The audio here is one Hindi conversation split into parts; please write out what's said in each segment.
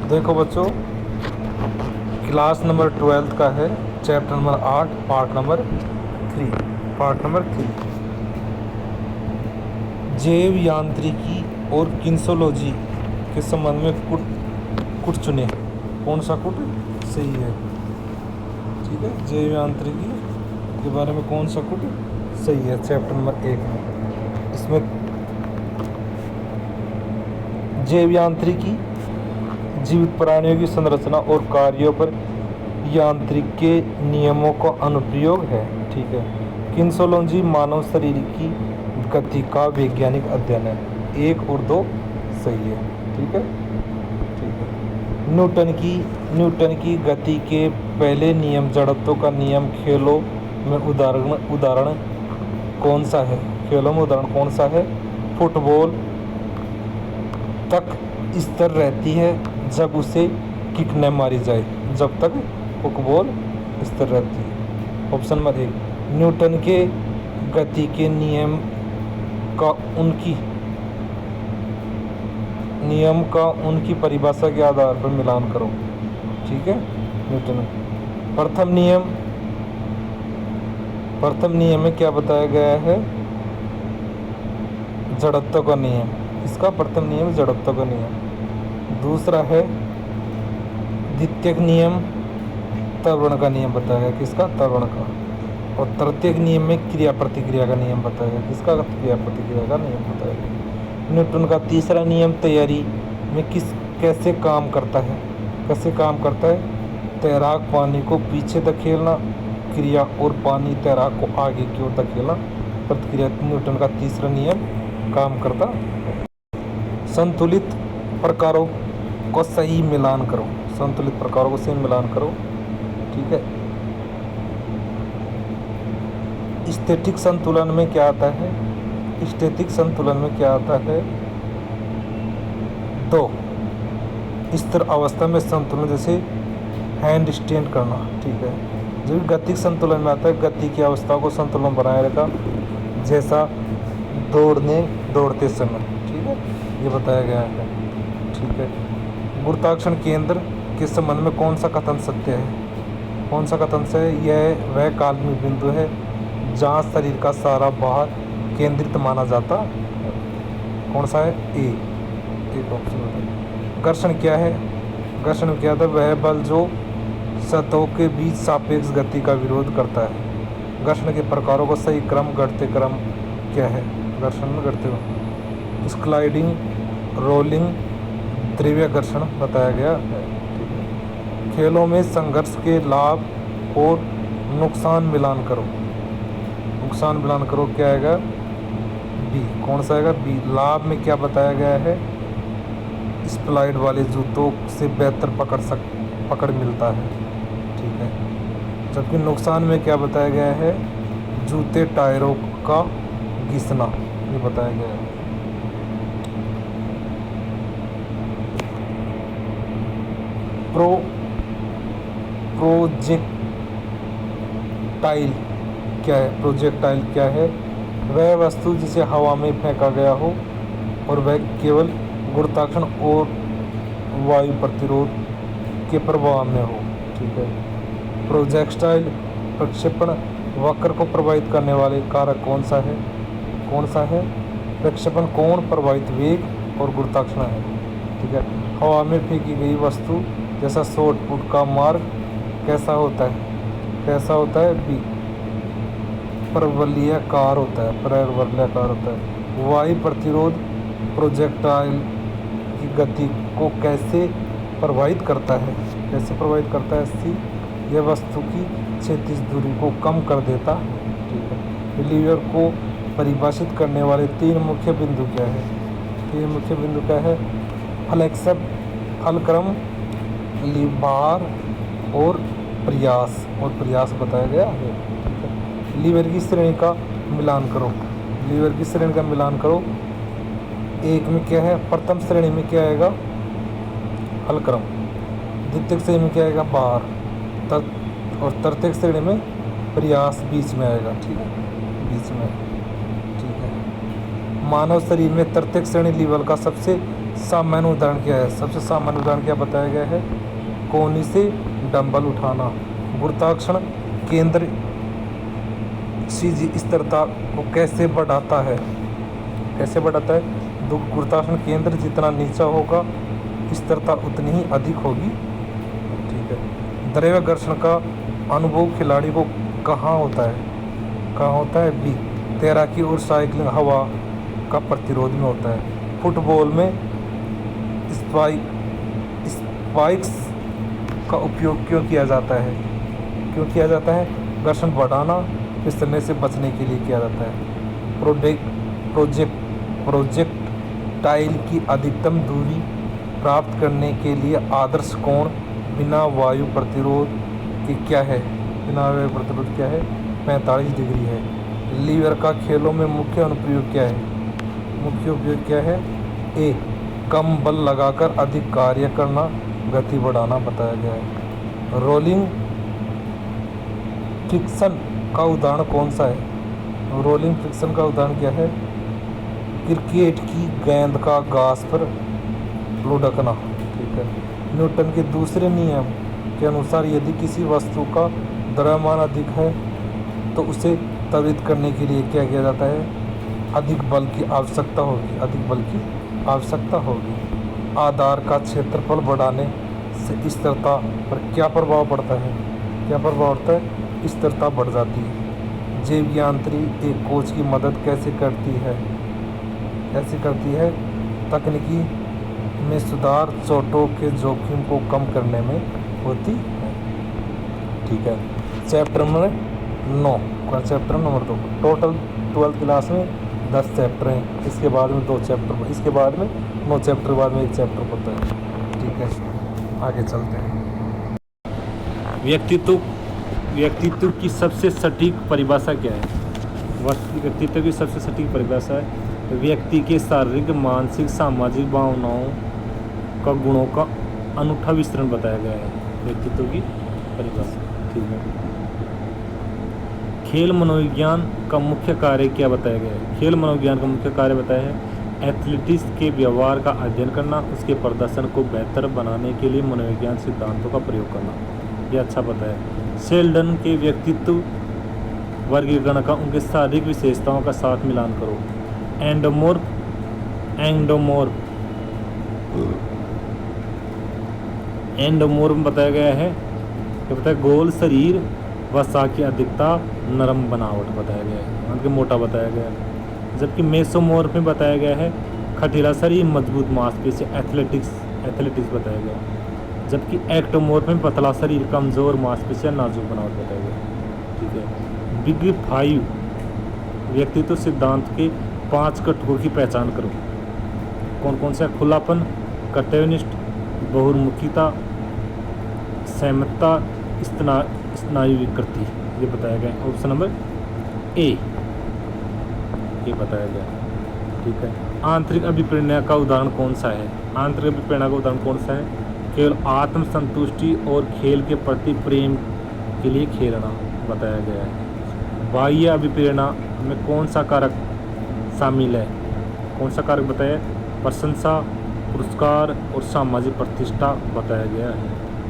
देखो बच्चों, क्लास नंबर 12 का है, चैप्टर नंबर 8, पार्ट नंबर 3। जैव यांत्रिकी और किन्सोलॉजी के संबंध में कुट चुने। कौन सा कुट सही है? ठीक है, जैव यांत्रिकी के बारे में कौन सा कुट सही है चैप्टर नंबर 1 में। इसमें जैव यांत्रिकी जीवित प्राणियों की संरचना और कार्यों पर यांत्रिक के नियमों का अनुप्रयोग है। ठीक है। किन्सोलॉजी मानव शरीर की गति का वैज्ञानिक अध्ययन है। 1 और 2 सही है। ठीक है, ठीक है। न्यूटन की गति के पहले नियम, जड़त्व का नियम, खेलों में उदाहरण कौन सा है? खेलों में उदाहरण कौन सा है? फुटबॉल तक स्थिर रहती है जब उसे किक न मारी जाए। जब तक फुटबॉल स्थिर रहती है। ऑप्शन नंबर 1, न्यूटन के गति के नियम का उनकी परिभाषा के आधार पर मिलान करो। ठीक है। न्यूटन प्रथम नियम में क्या बताया गया है? जड़त्व का नियम। इसका प्रथम नियम जड़त्व का नियम। दूसरा है द्वितीयक नियम, त्वरण का नियम बताया गया। किसका? त्वरण का। और तृतीयक नियम में क्रिया प्रतिक्रिया का नियम बताया गया। किसका? क्रिया प्रतिक्रिया का नियम बताया गया। न्यूटन का तीसरा नियम तैयारी में कैसे काम करता है? कैसे काम करता है? तैराक पानी को पीछे धकेलना क्रिया और पानी तैराक को आगे की ओर धकेलना प्रतिक्रिया। न्यूटन का तीसरा नियम काम करता है। संतुलित प्रकारों को सही मिलान करो। संतुलित प्रकारों को सही मिलान करो। ठीक है। स्टैटिक संतुलन में क्या आता है? स्टैटिक संतुलन में क्या आता है? 2 स्थिर अवस्था में संतुलन, जैसे हैंड स्टैंड करना। ठीक है। जो गतिक संतुलन में आता है, गति की अवस्था को संतुलन बनाए रखा, जैसा दौड़ते समय। ठीक है, ये बताया गया है। ठीक है। गुरुत्वाकर्षण केंद्र के संबंध में कौन सा कथन सत्य है? कौन सा कथन से? यह वह काल्पनिक बिंदु है जहाँ शरीर का सारा भार केंद्रित माना जाता है। कौन सा है? ए। एक ऑप्शन है। घर्षण क्या है? घर्षण क्या था? वह बल जो सतहों के बीच सापेक्ष गति का विरोध करता है। घर्षण के प्रकारों को सही क्रम, घटते क्रम क्या है? घर्षण में घटते हुए स्लाइडिंग, रोलिंग, द्रव्य घर्षण बताया गया है। खेलों में संघर्ष के लाभ और नुकसान मिलान करो। नुकसान मिलान करो क्या आएगा? बी। कौन सा आएगा? बी। लाभ में क्या बताया गया है? स्प्लाइड वाले जूतों से बेहतर पकड़ मिलता है। ठीक है। जबकि नुकसान में क्या बताया गया है? जूते टायरों का घिसना, ये बताया गया है। प्रोजेक्टाइल क्या है? प्रोजेक्टाइल क्या है? वह वस्तु जिसे हवा में फेंका गया हो और वह केवल गुरुत्वाकर्षण और वायु प्रतिरोध के प्रभाव में हो। ठीक है। प्रोजेक्टाइल प्रक्षेपण वक्र को प्रभावित करने वाले कारक कौन सा है? कौन सा है? प्रक्षेपण कोण, प्रभावित वेग और गुरुत्वाकर्षण है। ठीक है। हवा में फेंकी गई वस्तु जैसा शॉर्ट पुट का मार्ग कैसा होता है? कैसा होता है? बी। परवलयाकार होता है। परवलयाकार होता है। वायु प्रतिरोध प्रोजेक्टाइल की गति को कैसे प्रभावित करता है? कैसे प्रभावित करता है? सी। यह वस्तु की क्षैतिज दूरी को कम कर देता है। ठीक है। लीवर को परिभाषित करने वाले 3 मुख्य बिंदु क्या है? 3 मुख्य बिंदु क्या है? फ्लेक्सब, फलक्रम, भार और प्रयास बताया गया है। लीवर की श्रेणी का मिलान करो। लीवर की श्रेणी का मिलान करो। 1 में क्या है? प्रथम श्रेणी में क्या आएगा? फलक्रम। द्वितीय श्रेणी में क्या आएगा? भार। और तृतीय श्रेणी में प्रयास बीच में आएगा। ठीक है, बीच में। ठीक है। मानव शरीर में तृतीय श्रेणी लीवर का सबसे सामान्य उदाहरण क्या है? सबसे सामान्य उदाहरण क्या बताया गया है? कोहनी से डंबल उठाना। गुरुत्वाकर्षण केंद्र सीधी स्थिरता को कैसे बढ़ाता है? कैसे बढ़ाता है? गुरुत्वाकर्षण केंद्र जितना नीचा होगा स्थिरता उतनी ही अधिक होगी। ठीक है। दैवीय घर्षण का अनुभव खिलाड़ी को कहाँ होता है? कहाँ होता है? बी, तैराकी और साइकिलिंग हवा का प्रतिरोध में होता है। फुटबॉल में स्पाइक्स का उपयोग क्यों किया जाता है? क्यों किया जाता है? घर्षण बढ़ाना, फिसलने से बचने के लिए किया जाता है। प्रोजेक्टाइल की अधिकतम दूरी प्राप्त करने के लिए आदर्श कोण बिना वायु प्रतिरोध के क्या है? बिना वायु प्रतिरोध क्या है? 45 डिग्री है। लीवर का खेलों में मुख्य अनुप्रयोग क्या है? मुख्य उपयोग क्या है? ए, कम बल लगाकर अधिक कार्य करना, गति बढ़ाना बताया गया है। रोलिंग फ्रिक्शन का उदाहरण कौन सा है? रोलिंग फ्रिक्शन का उदाहरण क्या है? क्रिकेट की गेंद का घास पर लुढ़कना। ठीक है। न्यूटन के दूसरे नियम के अनुसार यदि किसी वस्तु का द्रव्यमान अधिक है तो उसे त्वरित करने के लिए क्या किया जाता है? अधिक बल की आवश्यकता होगी। अधिक बल की आवश्यकता होगी। आधार का क्षेत्रफल बढ़ाने से स्थिरता पर क्या प्रभाव पड़ता है? क्या प्रभाव पड़ता है? स्थिरता बढ़ जाती है। जैव यांत्रिकी एक कोच की मदद कैसे करती है? कैसे करती है? तकनीकी में सुधार चोटों के जोखिम को कम करने में होती है। ठीक है। चैप्टर नंबर 9 का chapter number 2। Total 12th class में 10 चैप्टर हैं। इसके बाद में 2 चैप्टर, इसके बाद में 9 चैप्टर बाद में 1 चैप्टर होता है। ठीक है, आगे चलते हैं। व्यक्तित्व की सबसे सटीक परिभाषा क्या है? व्यक्तित्व की सबसे सटीक परिभाषा है व्यक्ति के शारीरिक, मानसिक, सामाजिक भावनाओं का गुणों का अनूठा विस्तरण बताया गया है। व्यक्तित्व की परिभाषा। ठीक है। खेल मनोविज्ञान का मुख्य कार्य क्या बताया गया है? खेल मनोविज्ञान का मुख्य कार्य बताया है एथलेटिक्स के व्यवहार का अध्ययन करना, उसके प्रदर्शन को बेहतर बनाने के लिए मनोविज्ञान सिद्धांतों का प्रयोग करना। यह अच्छा पता है। शेल्डन के व्यक्तित्व वर्गीकरण का उनके शारीरिक विशेषताओं का साथ मिलान करो। एंडोमोर्फ बताया गया है कि बताया गोल शरीर, वसा की अधिकता, नरम बनावट बताया गया है, उनके मोटा बताया गया है। जबकि मेसोमोर्फ में बताया गया है खटीला शरीर, मजबूत मांसपेशी, एथलेटिक्स बताया गया है। जबकि एक्टोमोर्फ में पतला शरीर, कमजोर मांसपेशियां, नाजुक बनावट बताया गया। ठीक है। बिग 5 व्यक्तित्व सिद्धांत के 5 घटकों की पहचान करो। कौन कौन सा? खुलापन, कर्तव्यनिष्ठ, बहुमुखीता, सहमतता, स्नायु विकृति। ये बताया गया। ऑप्शन नंबर ए ये बताया गया। ठीक है। आंतरिक अभिप्रेरणा का उदाहरण कौन सा है? आंतरिक अभिप्रेरणा का उदाहरण कौन सा है? केवल आत्मसंतुष्टि और खेल के प्रति प्रेम के लिए खेलना बताया गया है। बाह्य अभिप्रेरणा में कौन सा कारक शामिल है? कौन सा कारक बताया? प्रशंसा, पुरस्कार और सामाजिक प्रतिष्ठा बताया गया है।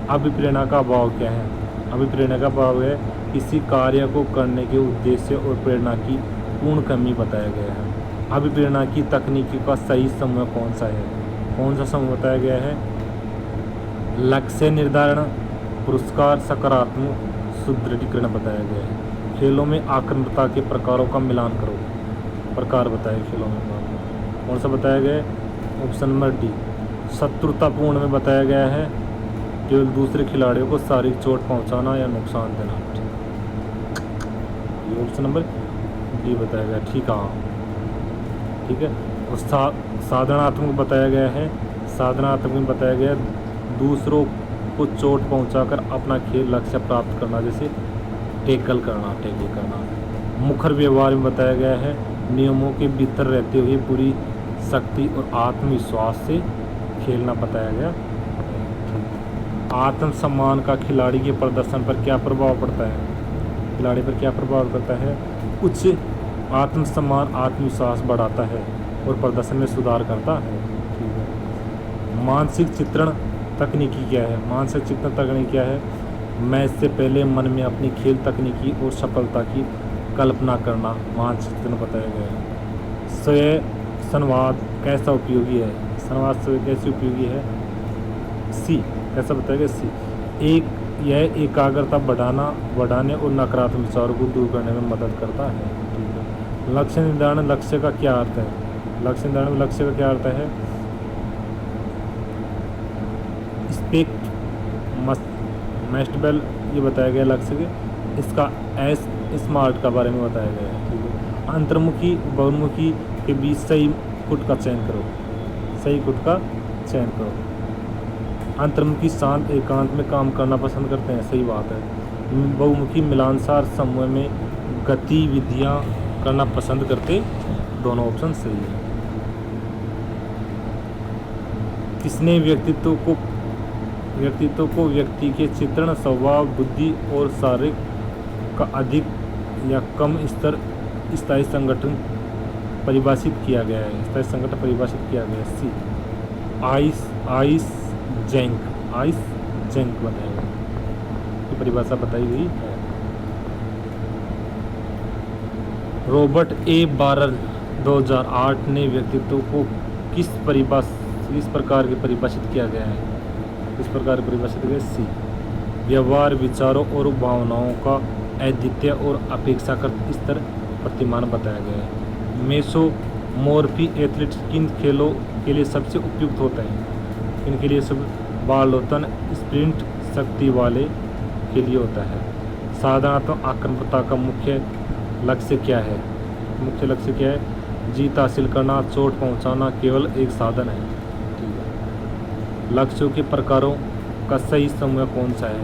अभिप्रेरणा का अभाव क्या है? अभिप्रेरणा का अभाव है किसी कार्य को करने के उद्देश्य और प्रेरणा की पूर्ण कमी बताया गया है। अभिप्रेरणा की तकनीकी का सही समूह कौन सा है? कौन सा समूह बताया गया है? लक्ष्य निर्धारण, पुरस्कार, सकारात्मक सुदृढ़ीकरण बताया गया है। खेलों में आक्रामकता के प्रकारों का मिलान करो। प्रकार बताए खेलों में कौन सा बताया गया है? ऑप्शन नंबर डी शत्रुतापूर्ण में बताया गया है केवल दूसरे खिलाड़ियों को शारीरिक चोट पहुंचाना या नुकसान देना। ये ऑप्शन नंबर डी बताया गया। ठीक है, ठीक है। और साधनात्मक बताया गया है। साधनात्मक में बताया गया दूसरों को चोट पहुंचाकर अपना खेल लक्ष्य प्राप्त करना, जैसे टैकल करना। मुखर व्यवहार में बताया गया है नियमों के भीतर रहते हुए पूरी शक्ति और आत्मविश्वास से खेलना बताया गया। आत्मसम्मान का खिलाड़ी के प्रदर्शन पर क्या प्रभाव पड़ता है? खिलाड़ी पर क्या प्रभाव पड़ता है? उच्च आत्मसम्मान आत्मविश्वास बढ़ाता है और प्रदर्शन में सुधार करता है। ठीक है। मानसिक चित्रण तकनीकी क्या है? मानसिक चित्रण तकनीक क्या है? मैच से पहले मन में अपनी खेल तकनीकी और सफलता की कल्पना करना मानसिक चित्रण बताया गया है। स्वयं संवाद कैसा उपयोगी है? संवाद स्वयं कैसे उपयोगी है? सी कैसा बताया गया? सी यह एकाग्रता बढ़ाने और नकारात्मक विचारों को दूर करने में मदद करता है। ठीक है। लक्ष्य निर्धारण, लक्ष्य का क्या अर्थ है? लक्ष्य निर्धारण में लक्ष्य का क्या अर्थ है? मैस्टबेल ये बताया गया लक्ष्य के, इसका एस स्मार्ट का बारे में बताया गया है। ठीक है। अंतर्मुखी बहुमुखी के बीच सही कुट का चयन करो, सही कुट का चयन करो। अंतर्मुखी शांत एकांत में काम करना पसंद करते हैं, सही बात है। बहुमुखी मिलानसार समूह में गतिविधियां करना पसंद करते, दोनों ऑप्शन सही है। किसने व्यक्तित्व को व्यक्ति के चित्रण, स्वभाव, बुद्धि और शारीरिक का अधिक या कम स्तर स्थायी संगठन परिभाषित किया गया है? स्थायी संगठन परिभाषित किया गया है। सी आइस जैंक बताया गया की परिभाषा बताई गई है। रॉबर्ट ए बारर 2008 ने व्यक्तित्व को किस प्रकार की परिभाषित किया गया है? किस प्रकार परिभाषित किया? सी व्यवहार, विचारों और भावनाओं का अद्वितीय और अपेक्षाकृत स्तर प्रतिमान बताया गया है। मेसोमॉर्फी एथलीट्स किन खेलों के लिए सबसे उपयुक्त होते हैं? इनके लिए सब बालोतन स्प्रिंट शक्ति वाले के लिए होता है। साधारणतः आक्रामकता का मुख्य लक्ष्य क्या है? मुख्य लक्ष्य क्या है? जीत हासिल करना, चोट पहुंचाना केवल एक साधन है। ठीक है। लक्ष्यों के प्रकारों का सही समूह कौन सा है?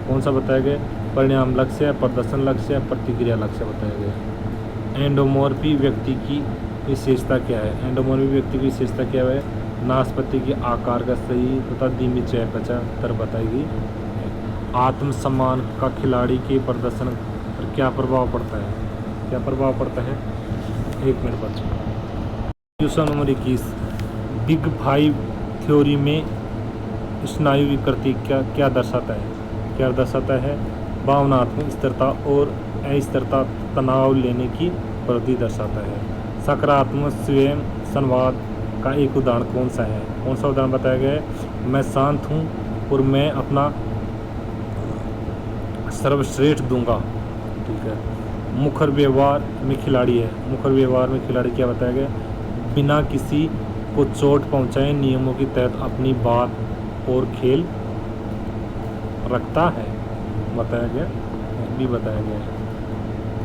कौन सा बताया गया? परिणाम लक्ष्य, प्रदर्शन लक्ष्य, प्रतिक्रिया लक्ष्य बताया गया। एंडोमॉर्फी व्यक्ति की विशेषता क्या है? एंडोमॉर्फी व्यक्ति की विशेषता क्या है? नाशपाती के आकार का सही तथा धीमी चयापचय बताई गई है। आत्मसम्मान का खिलाड़ी के प्रदर्शन पर क्या प्रभाव पड़ता है? क्या प्रभाव पड़ता है? 1 मिनट बच। Question number 21, big five theory में स्नायु विकृति क्या दर्शाता है? क्या दर्शाता है? भावनात्मक स्थिरता और अस्थिरता, तनाव लेने की प्रवृत्ति दर्शाता है। सकारात्मक स्वयं संवाद का एक उदाहरण कौन सा है? कौन सा उदाहरण बताया गया है? मैं शांत हूँ और मैं अपना सर्वश्रेष्ठ दूंगा। ठीक है। मुखर व्यवहार में खिलाड़ी है। मुखर व्यवहार में खिलाड़ी क्या बताया गया? बिना किसी को चोट पहुंचाए नियमों के तहत अपनी बात और खेल रखता है, बताया गया, भी बताया गया है।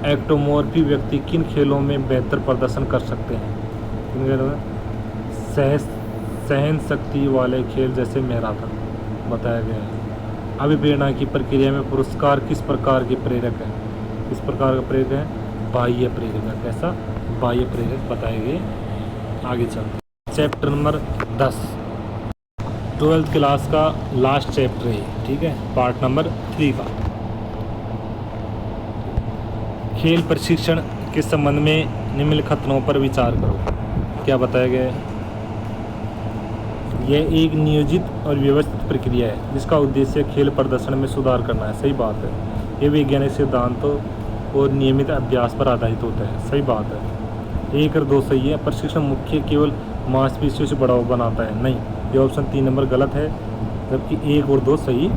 एक्टोमॉर्फी व्यक्ति किन खेलों में बेहतर प्रदर्शन कर सकते हैं? किन खेलों में? सहन शक्ति वाले खेल जैसे मैराथन बताया गया है। अभिप्रेरणा की प्रक्रिया में पुरस्कार किस प्रकार के प्रेरक है? किस प्रकार का प्रेरक है? बाह्य प्रेरक है। कैसा? बाह्य प्रेरक बताए गए। आगे चलते। चैप्टर नंबर 10 12th क्लास का लास्ट चैप्टर है। ठीक है। पार्ट नंबर 3 का खेल प्रशिक्षण के संबंध में निम्नलिखित कथनों पर विचार करो। क्या बताया गया है? यह एक नियोजित और व्यवस्थित प्रक्रिया है जिसका उद्देश्य खेल प्रदर्शन में सुधार करना है। सही बात है। ये वैज्ञानिक सिद्धांतों और नियमित अभ्यास पर आधारित होता है। सही बात है। 1 और 2 सही है। प्रशिक्षण मुख्य केवल मांसपेशियों से बढ़ावा बनाता है, नहीं। ये ऑप्शन 3 नंबर गलत है, जबकि 1 और 2 सही।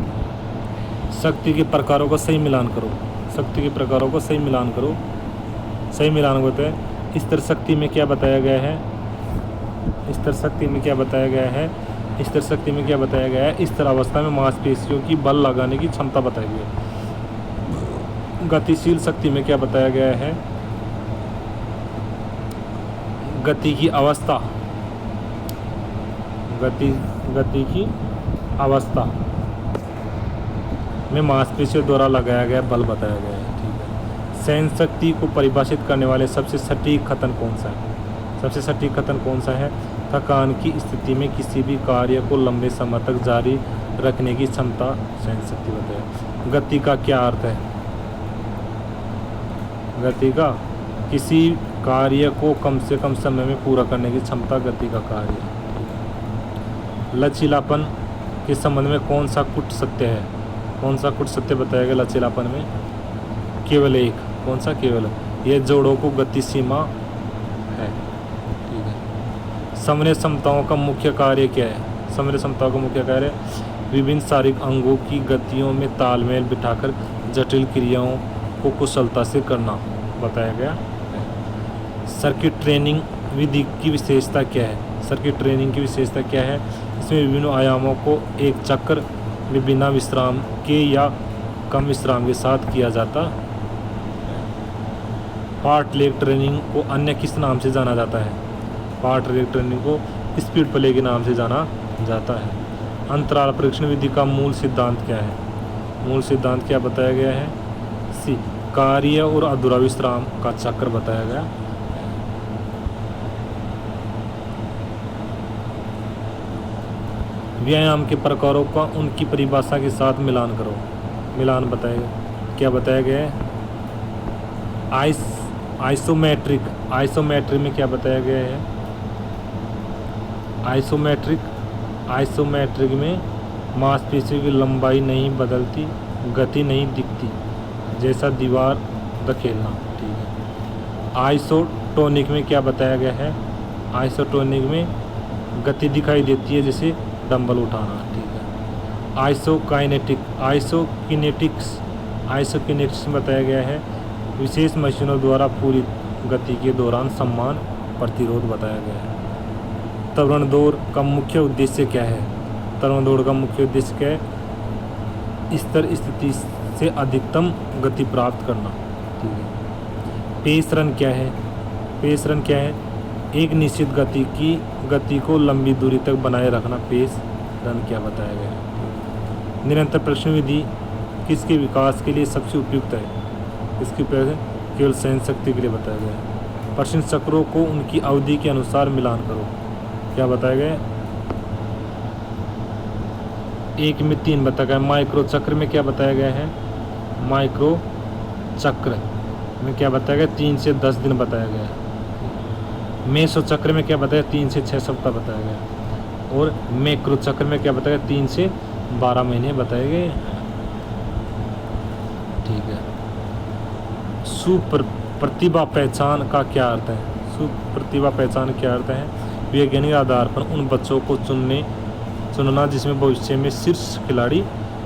शक्ति के प्रकारों का सही मिलान करो। शक्ति के प्रकारों का सही मिलान करो। सही मिलान होता है। स्तर शक्ति में क्या बताया गया है? स्तर शक्ति में क्या बताया गया है? स्तर शक्ति में क्या बताया गया है? स्तर अवस्था में मांसपेशियों की बल लगाने की क्षमता बताई गई है। गतिशील शक्ति में क्या बताया गया है? गति की अवस्था, गति की अवस्था में मांसपेशियों द्वारा लगाया गया बल बताया गया है। ठीक है। सहन शक्ति को परिभाषित करने वाले सबसे सटीक कथन कौन सा है? सबसे सटीक कथन कौन सा है? थकान की स्थिति में किसी भी कार्य को लंबे समय तक जारी रखने की क्षमता सहन शक्ति बताए। गति का क्या अर्थ है? गति का किसी कार्य को कम से कम समय में पूरा करने की क्षमता गति का कार्य है। लचीलापन के संबंध में कौन सा कुट सत्य है? कौन सा कुट सत्य बताया गया लचीलापन में? केवल एक। कौन सा? केवल। यह जोड़ों को गति सीमा है। ठीक है। समन्वय समताओं का मुख्य कार्य क्या है? समन्वय समताओं का मुख्य कार्य विभिन्न शारीरिक अंगों की गतियों में तालमेल बिठाकर जटिल क्रियाओं को कुशलता से करना बताया गया है। सर्किट ट्रेनिंग विधि की विशेषता क्या है? सर्किट ट्रेनिंग की विशेषता क्या है? इसमें विभिन्न आयामों को एक चक्र में बिना विश्राम के या कम विश्राम के साथ किया जाता है। पार्ट लेग ट्रेनिंग को अन्य किस नाम से जाना जाता है? पार्ट लेग ट्रेनिंग को स्पीड प्ले के नाम से जाना जाता है। अंतराल परीक्षण विधि का मूल सिद्धांत क्या है? मूल सिद्धांत क्या बताया गया है? सी। कार्य और अधूरा विश्राम का चक्र बताया गया। व्यायाम के प्रकारों का उनकी परिभाषा के साथ मिलान करो। मिलान बताएगा। क्या बताया गया है? आइसोमेट्रिक। आइसोमेट्रिक में क्या बताया गया है? आइसोमेट्रिक में मांसपेशियों की लंबाई नहीं बदलती, गति नहीं दिखती, जैसा दीवार धकेलना। ठीक है। आइसोटोनिक में क्या बताया गया है? आइसोटोनिक में गति दिखाई देती है, जैसे डंबल उठाना। ठीक है। आइसोकिनेटिक्स में बताया गया है विशेष मशीनों द्वारा पूरी गति के दौरान समान प्रतिरोध बताया गया है। त्वरण दौड़ का मुख्य उद्देश्य क्या है? त्वरण दौड़ का मुख्य उद्देश्य क्या है? स्थिर स्थिति से अधिकतम गति प्राप्त करना। ठीक है। पेस रन क्या है? पेस रन क्या है? एक निश्चित गति को लंबी दूरी तक बनाए रखना पेस रन क्या बताया गया है। निरंतर परीक्षण विधि किसके विकास के लिए सबसे उपयुक्त है? इसकी केवल सहन शक्ति के लिए बताया गया है। प्रश्न चक्रों को उनकी अवधि के अनुसार मिलान करो। क्या बताया गया? 1 में 3 बताया गया। माइक्रो चक्र में क्या बताया गया है? माइक्रो चक्र में क्या बताया गया? 3 से 10 दिन बताया गया है। मेसो चक्र में क्या बताया? 3 से 6 सप्ताह बताया गया। और मैक्रो चक्र में क्या बताया? 3 से 12 महीने बताए गए। ठीक है। सुप्रतिभा पहचान का क्या अर्थ है? सुप्रतिभा पहचान क्या अर्थ है? वैज्ञानिक आधार पर उन बच्चों को चुनना जिसमें भविष्य में शीर्ष खिलाड़ी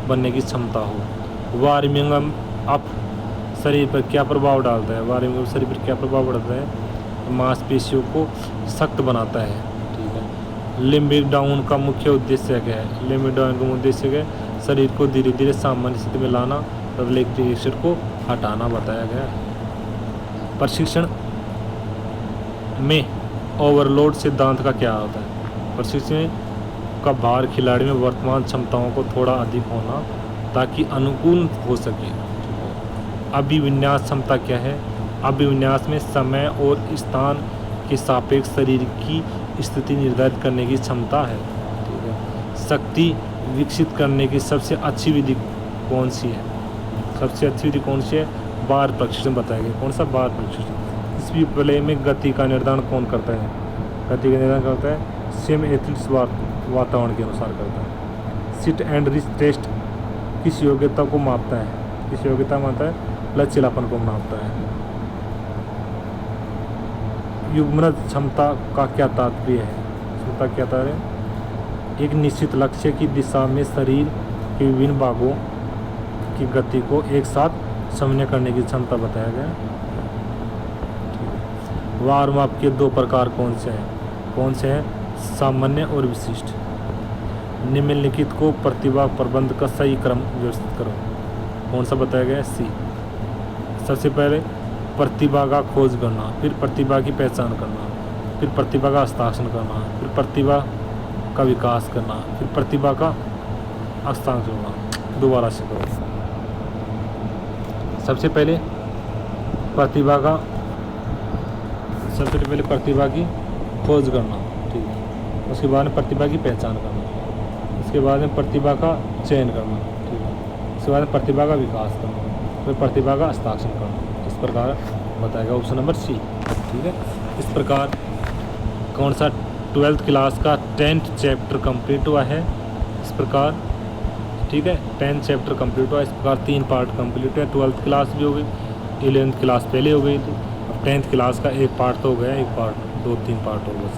बनने की क्षमता हो। वार्मिंग अप शरीर पर क्या प्रभाव डालता है? वार्मिंग अप शरीर पर क्या प्रभाव डालता है? मांसपेशियों को सख्त बनाता है। ठीक है। लिम्बिक डाउन का मुख्य उद्देश्य क्या है? लिम्बिक डाउन का उद्देश्य क्या है? शरीर को धीरे धीरे सामान्य स्थिति में लाना और इलेक्ट्रिक एसिड को हटाना बताया गया है। प्रशिक्षण में ओवरलोड सिद्धांत का क्या होता है? प्रशिक्षण का भार खिलाड़ी में वर्तमान क्षमताओं को थोड़ा अधिक होना ताकि अनुकूल हो सके। अभिविन्यास क्षमता क्या है? अभिविन्यास में समय और स्थान के सापेक्ष शरीर की स्थिति निर्धारित करने की क्षमता है। ठीक है। शक्ति विकसित करने की सबसे अच्छी विधि कौन सी है? सबसे अच्छी विधि कौन सी है? बार प्रशिक्षण बताया गया। कौन सा? बार प्रशिक्षण। इस विप्लव में गति का निर्धारण कौन करता है? गति का निर्धारण करता है सेम एथलीट्स वातावरण के अनुसार करता है। सिट एंड रिस्ट टेस्ट किस योग्यता को मापता है? किस योग्यता मापता है? लचीलापन को मापता है। युग्मन क्षमता का क्या तात्पर्य है? क्षमता क्या तात्पर्य है? एक निश्चित लक्ष्य की दिशा में शरीर के विभिन्न भागों की गति को एक साथ समन्वय करने की क्षमता बताया गया। वार्म अप के 2 प्रकार कौन से हैं? कौन से हैं? सामान्य और विशिष्ट। निम्नलिखित को प्रतिभा प्रबंध का सही क्रम व्यवस्थित करो। कौन सा बताया गया? सी। सबसे पहले प्रतिभा का खोज करना, फिर प्रतिभा की पहचान करना, फिर प्रतिभा का हस्ताक्षर करना, फिर प्रतिभा का विकास करना, फिर प्रतिभा का हस्ताक्षर करना। दोबारा से करो। सबसे पहले प्रतिभा की खोज करना। ठीक है। उसके बाद में प्रतिभा की पहचान करना, उसके बाद में प्रतिभा का चयन करना। ठीक है। उसके बाद में प्रतिभा का विकास करना, फिर प्रतिभा का हस्ताक्षर करना। इस प्रकार बताएगा ऑप्शन नंबर सी। ठीक है। इस प्रकार कौन सा ट्वेल्थ क्लास का 10th चैप्टर कंप्लीट हुआ है इस प्रकार, ठीक है। 10th चैप्टर कंप्लीट हुआ इस प्रकार, 3 पार्ट कंप्लीट हुआ। 12th क्लास भी हो गई, 11th क्लास पहले हो गई थी, अब 10th क्लास का एक पार्ट तो हो गया, एक पार्ट 2-3 पार्ट हो गए।